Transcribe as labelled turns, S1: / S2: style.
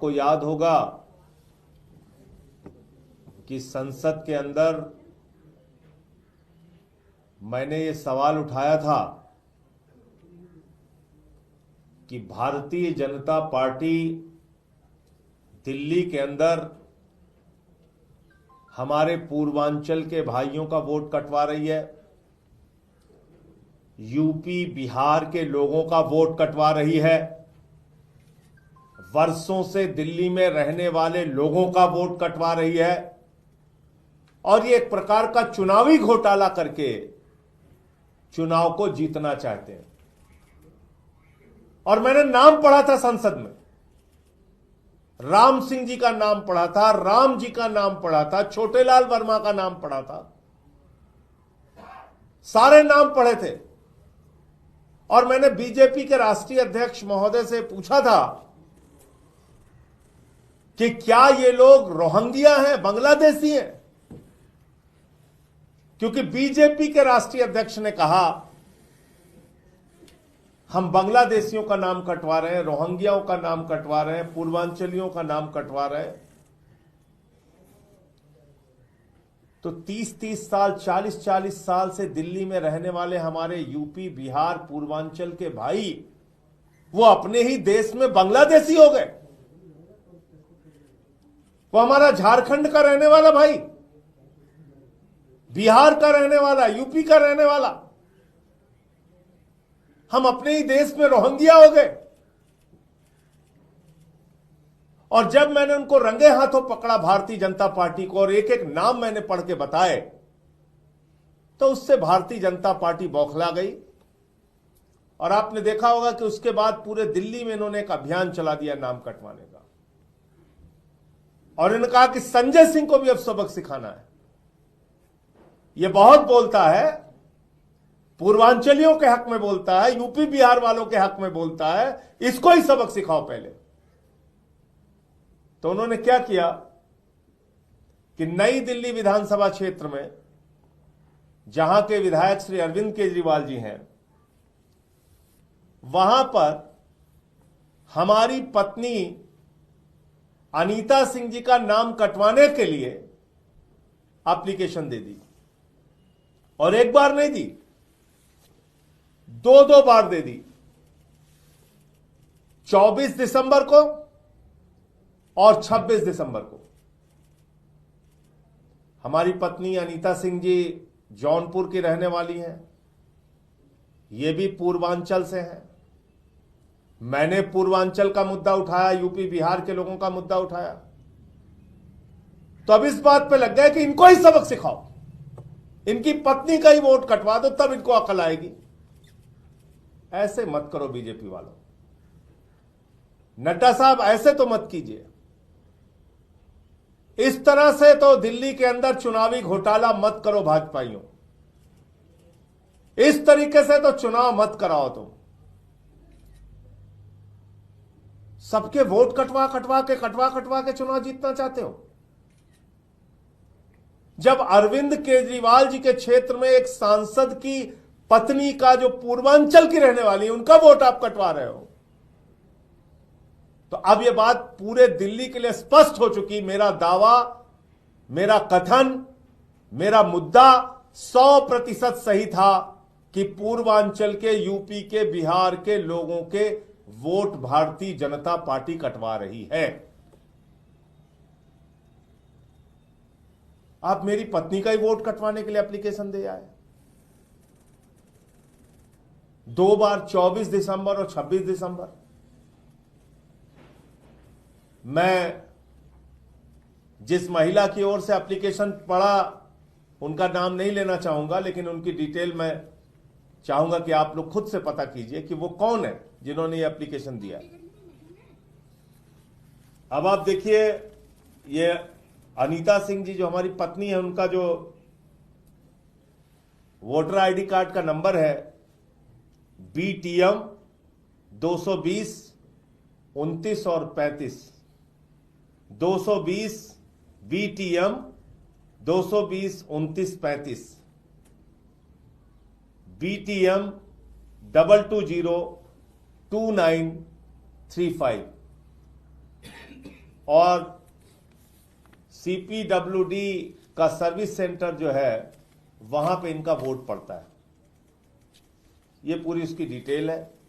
S1: आपको याद होगा कि संसद के अंदर मैंने ये सवाल उठाया था कि भारतीय जनता पार्टी दिल्ली के अंदर हमारे पूर्वांचल के भाइयों का वोट कटवा रही है, यूपी बिहार के लोगों का वोट कटवा रही है, वर्षों से दिल्ली में रहने वाले लोगों का वोट कटवा रही है और ये एक प्रकार का चुनावी घोटाला करके चुनाव को जीतना चाहते हैं। और मैंने नाम पढ़ा था संसद में, राम सिंह जी का नाम पढ़ा था, राम जी का नाम पढ़ा था, छोटेलाल वर्मा का नाम पढ़ा था, सारे नाम पढ़े थे। और मैंने बीजेपी के राष्ट्रीय अध्यक्ष महोदय से पूछा था कि क्या ये लोग रोहिंग्या हैं, बांग्लादेशी हैं? क्योंकि बीजेपी के राष्ट्रीय अध्यक्ष ने कहा हम बांग्लादेशियों का नाम कटवा रहे हैं, रोहिंग्याओं का नाम कटवा रहे हैं, पूर्वांचलियों का नाम कटवा रहे हैं। तो 30-30 साल, 40-40 साल से दिल्ली में रहने वाले हमारे यूपी बिहार पूर्वांचल के भाई वो अपने ही देश में बांग्लादेशी हो गए। वो हमारा झारखंड का रहने वाला भाई, बिहार का रहने वाला, यूपी का रहने वाला, हम अपने ही देश में रोहिंग्या हो गए। और जब मैंने उनको रंगे हाथों पकड़ा भारतीय जनता पार्टी को और एक एक नाम मैंने पढ़ के बताए, तो उससे भारतीय जनता पार्टी बौखला गई। और आपने देखा होगा कि उसके बाद पूरे दिल्ली में इन्होंने एक अभियान चला दिया नाम कटवाने का। और इन्होंने कहा कि संजय सिंह को भी अब सबक सिखाना है। यह बहुत बोलता है, पूर्वांचलियों के हक में बोलता है, यूपी बिहार वालों के हक में बोलता है, इसको ही सबक सिखाओ पहले। तो उन्होंने क्या किया कि नई दिल्ली विधानसभा क्षेत्र में जहां के विधायक श्री अरविंद केजरीवाल जी हैं, वहां पर हमारी पत्नी अनीता सिंह जी का नाम कटवाने के लिए एप्लीकेशन दे दी। और एक बार नहीं दी, दो बार दे दी। 24 दिसंबर को और 26 दिसंबर को। हमारी पत्नी अनीता सिंह जी जौनपुर की रहने वाली हैं, ये भी पूर्वांचल से हैं। मैंने पूर्वांचल का मुद्दा उठाया, यूपी बिहार के लोगों का मुद्दा उठाया। तो अब इस बात पे लग गए कि इनको ही सबक सिखाओ, इनकी पत्नी का ही वोट कटवा दो, तब इनको अकल आएगी। ऐसे मत करो बीजेपी वालों, नड्डा साहब ऐसे तो मत कीजिए। इस तरह से तो दिल्ली के अंदर चुनावी घोटाला मत करो भाजपाइयों। इस तरीके से तो चुनाव मत कराओ तुम। सबके वोट कटवा कटवा के चुनाव जीतना चाहते हो। जब अरविंद केजरीवाल जी के क्षेत्र में एक सांसद की पत्नी का, जो पूर्वांचल की रहने वाली है, उनका वोट आप कटवा रहे हो, तो अब यह बात पूरे दिल्ली के लिए स्पष्ट हो चुकी। मेरा दावा, मेरा कथन, मेरा मुद्दा 100% सही था कि पूर्वांचल के, यूपी के, बिहार के लोगों के वोट भारतीय जनता पार्टी कटवा रही है। आप मेरी पत्नी का ही वोट कटवाने के लिए एप्लीकेशन दे आए। 2 बार, 24 दिसंबर और 26 दिसंबर। मैं जिस महिला की ओर से एप्लीकेशन पढ़ा, उनका नाम नहीं लेना चाहूंगा, लेकिन उनकी डिटेल मैं चाहूंगा कि आप लोग खुद से पता कीजिए कि वो कौन है जिन्होंने ये एप्लीकेशन दिया। अब आप देखिए, ये अनीता सिंह जी जो हमारी पत्नी है, उनका जो वोटर आईडी कार्ड का नंबर है BTM 220 29 और 35, 220 BTM 220 29 35, BTM 220 2935। और CPWD का सर्विस सेंटर जो है वहां पे इनका वोट पड़ता है। ये पूरी उसकी डिटेल है।